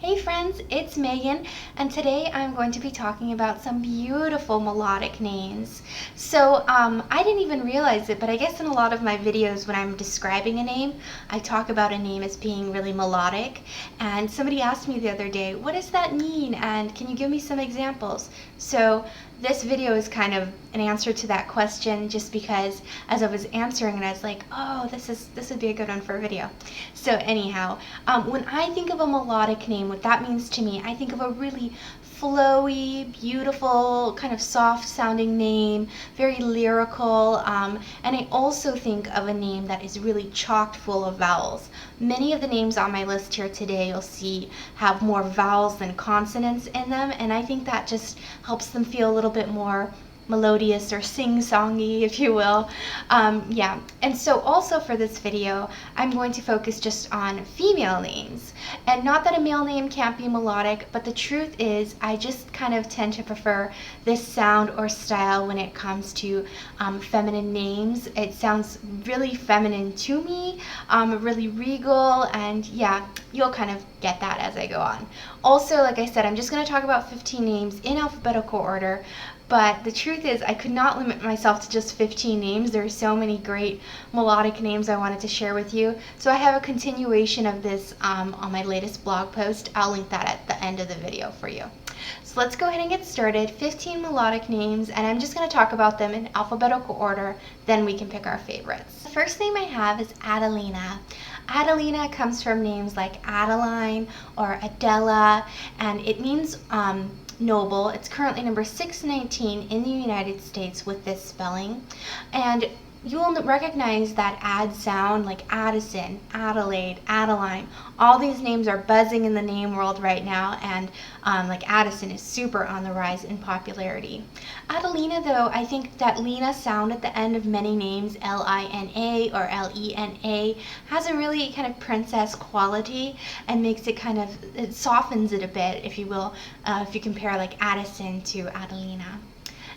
Hey friends, it's Megan, and today I'm going to be talking about some beautiful melodic names. I didn't even realize it, but I guess in a lot of my videos when I'm describing a name, I talk about a name as being really melodic. And somebody asked me the other day, what does that mean? And can you give me some examples? So this video is kind of an answer to that question, just because as I was answering it, I was like, oh, this would be a good one for a video. So anyhow, when I think of a melodic name, what that means to me, I think of a really flowy, beautiful, kind of soft sounding name, very lyrical, and I also think of a name that is really chocked full of vowels. Many of the names on my list here today you'll see have more vowels than consonants in them, and I think that just helps them feel a little bit more melodious or sing-songy, if you will. Yeah, and so also for this video, I'm going to focus just on female names. And not that a male name can't be melodic, but the truth is I just kind of tend to prefer this sound or style when it comes to feminine names. It sounds really feminine to me, really regal, and yeah, you'll kind of get that as I go on. Also, like I said, I'm just going to talk about 15 names in alphabetical order. But the truth is, I could not limit myself to just 15 names. There are so many great melodic names I wanted to share with you. So I have a continuation of this on my latest blog post. I'll link that at the end of the video for you. So let's go ahead and get started. 15 melodic names, and I'm just going to talk about them in alphabetical order, then we can pick our favorites. The first name I have is Adelina. Adelina comes from names like Adeline or Adela, and it means noble. It's currently number 619 in the United States with this spelling, and you will recognize that ad sound like Addison, Adelaide, Adeline. All these names are buzzing in the name world right now, and like Addison is super on the rise in popularity. Adelina, though, I think that Lena sound at the end of many names, L-I-N-A or L-E-N-A, has a really kind of princess quality and makes it kind of, it softens it a bit, if you will, if you compare like Addison to Adelina.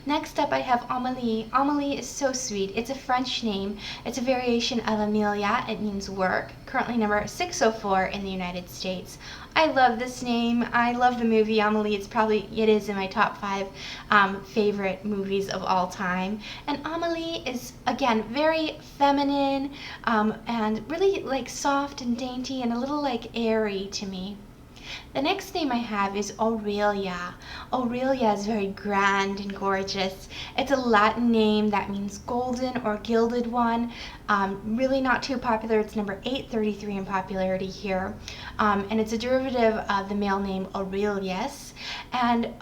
Next up I have Amelie. Amelie is so sweet. It's a French name. It's a variation of Amelia. It means work. Currently number 604 in the United States. I love this name. I love the movie Amelie. It is in my top 5 favorite movies of all time. And Amelie is, again, very feminine and really like soft and dainty and a little like airy to me. The next name I have is Aurelia. Aurelia is very grand and gorgeous. It's a Latin name that means golden or gilded one. Really not too popular. It's number 833 in popularity here. And it's a derivative of the male name Aurelius. And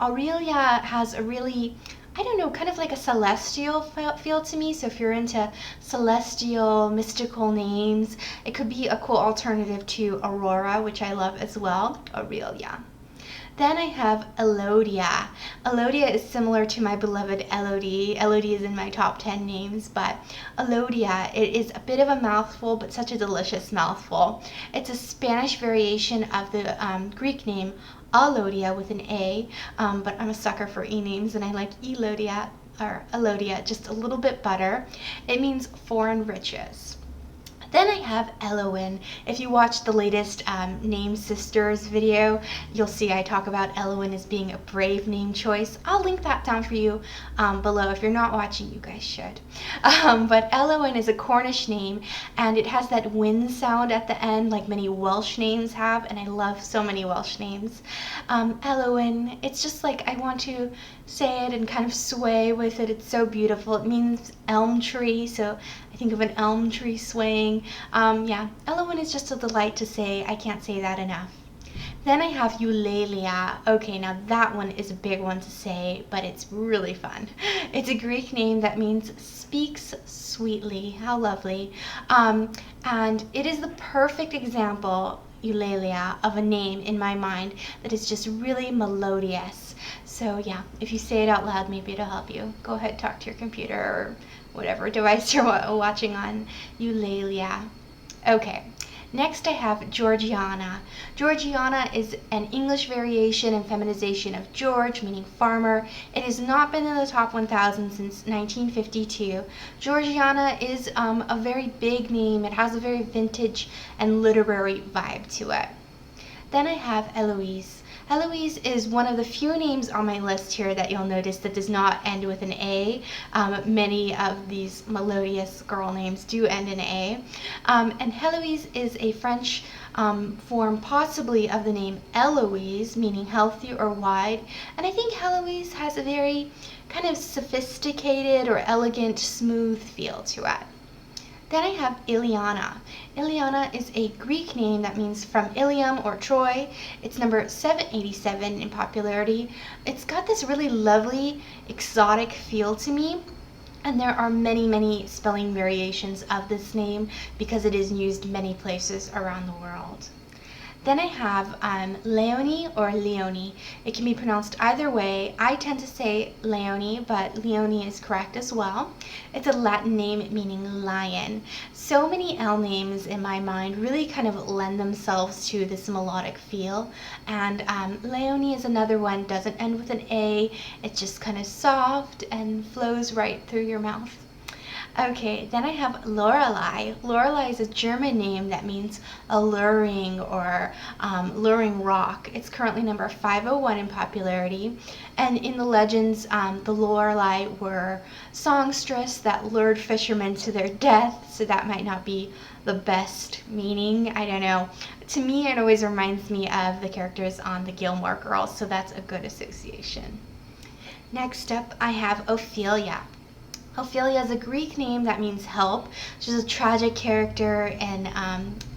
Aurelia has a really, I don't know, kind of like a celestial feel to me. So if you're into celestial, mystical names, it could be a cool alternative to Aurora, which I love as well, Aurelia. Then I have Elodia. Elodia is similar to my beloved Elodie. Elodie is in my top 10 names, but Elodia, it is a bit of a mouthful, but such a delicious mouthful. It's a Spanish variation of the Greek name Elodia with an A, but I'm a sucker for E names, and I like Elodia or Elodia just a little bit better. It means foreign riches. Then I have Elowen. If you watch the latest Name Sisters video, you'll see I talk about Elowen as being a brave name choice. I'll link that down for you below. If you're not watching, you guys should. But Elowen is a Cornish name, and it has that win sound at the end like many Welsh names have, and I love so many Welsh names. Elowen, it's just like I want to say it and kind of sway with it. It's so beautiful. It means elm tree, so I think of an elm tree swaying. Yeah, Elowen is just a delight to say. I can't say that enough. Then I have Eulalia. Okay, now that one is a big one to say, but it's really fun. It's a Greek name that means speaks sweetly. How lovely. And it is the perfect example, Eulalia, of a name in my mind that is just really melodious. So yeah, if you say it out loud, maybe it'll help you. Go ahead, talk to your computer or whatever device you're watching on. Eulalia. Okay, next I have Georgiana. Georgiana is an English variation and feminization of George, meaning farmer. It has not been in the top 1,000 since 1952. Georgiana is a very big name. It has a very vintage and literary vibe to it. Then I have Heloise. Heloise is one of the few names on my list here that you'll notice that does not end with an A. Many of these melodious girl names do end in A. And Heloise is a French form possibly of the name Eloise, meaning healthy or wide. And I think Heloise has a very kind of sophisticated or elegant, smooth feel to it. Then I have Iliana. Iliana is a Greek name that means from Ilium or Troy. It's number 787 in popularity. It's got this really lovely, exotic feel to me. And there are many, many spelling variations of this name because it is used many places around the world. Then I have Leonie or Leonie. It can be pronounced either way. I tend to say Leonie, but Leonie is correct as well. It's a Latin name meaning lion. So many L names in my mind really kind of lend themselves to this melodic feel. And Leonie is another one, doesn't end with an A. It's just kind of soft and flows right through your mouth. Okay, then I have Lorelei. Lorelei is a German name that means alluring or luring rock. It's currently number 501 in popularity. And in the legends, the Lorelei were songstress that lured fishermen to their death, so that might not be the best meaning. I don't know. To me, it always reminds me of the characters on the Gilmore Girls, so that's a good association. Next up, I have Ophelia. Ophelia is a Greek name that means help. She's a tragic character in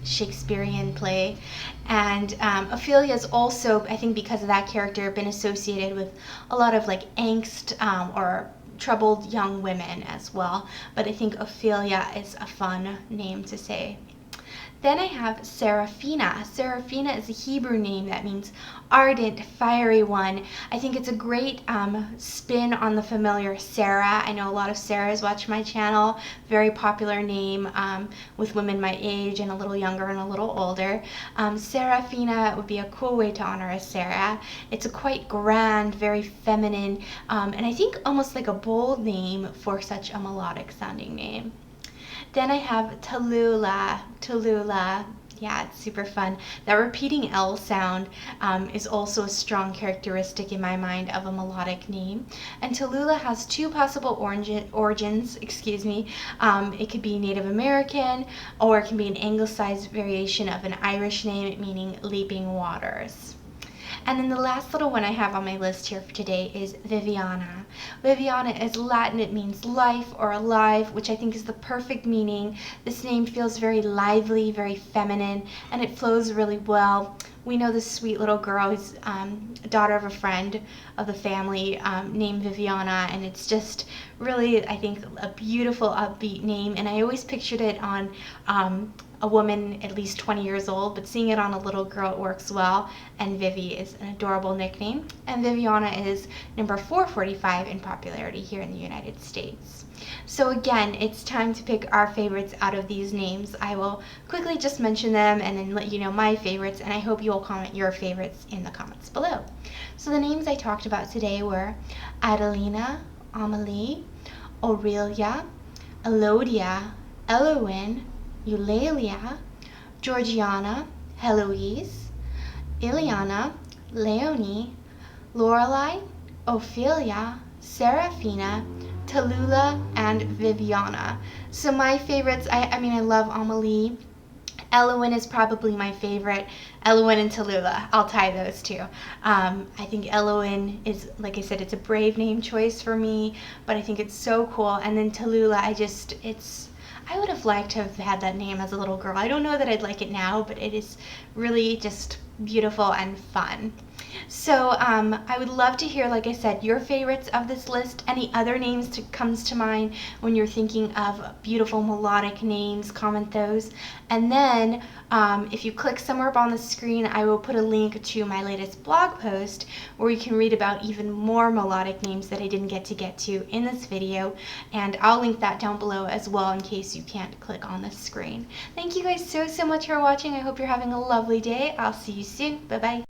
Shakespearean play. And Ophelia is also, I think because of that character, been associated with a lot of like angst or troubled young women as well. But I think Ophelia is a fun name to say. Then I have Seraphina. Seraphina is a Hebrew name that means ardent, fiery one. I think it's a great spin on the familiar Sarah. I know a lot of Sarahs watch my channel. Very popular name with women my age and a little younger and a little older. Seraphina would be a cool way to honor a Sarah. It's a quite grand, very feminine, and I think almost like a bold name for such a melodic sounding name. Then I have Tallulah. Tallulah, yeah, it's super fun. That repeating L sound is also a strong characteristic in my mind of a melodic name. And Tallulah has two possible origins, It could be Native American, or it can be an anglicized variation of an Irish name meaning leaping waters. And then the last little one I have on my list here for today is Viviana. Viviana is Latin. It means life or alive, which I think is the perfect meaning. This name feels very lively, very feminine, and it flows really well. We know this sweet little girl who's a daughter of a friend of the family named Viviana, and it's just really, I think, a beautiful, upbeat name. And I always pictured it on a woman at least 20 years old, but seeing it on a little girl, it works well. And Vivi is an adorable nickname. And Viviana is number 445 in popularity here in the United States. So again, it's time to pick our favorites out of these names. I will quickly just mention them and then let you know my favorites, and I hope you will comment your favorites in the comments below. So the names I talked about today were Adelina, Amelie, Aurelia, Elodia, Elowen, Eulalia, Georgiana, Heloise, Iliana, Leonie, Lorelei, Ophelia, Seraphina, Tallulah, and Viviana. So my favorites, I mean I love Amelie. Elowen is probably my favorite. Elowen and Tallulah, I'll tie those two. I think Elowen is, like I said, it's a brave name choice for me, but I think it's so cool. And then Tallulah, I would have liked to have had that name as a little girl. I don't know that I'd like it now, but it is really just beautiful and fun. So I would love to hear, like I said, your favorites of this list. Any other names comes to mind when you're thinking of beautiful melodic names, comment those. And then if you click somewhere up on the screen, I will put a link to my latest blog post where you can read about even more melodic names that I didn't get to in this video. And I'll link that down below as well in case you can't click on the screen. Thank you guys so much for watching. I hope you're having a lovely day. I'll see you soon. Bye-bye.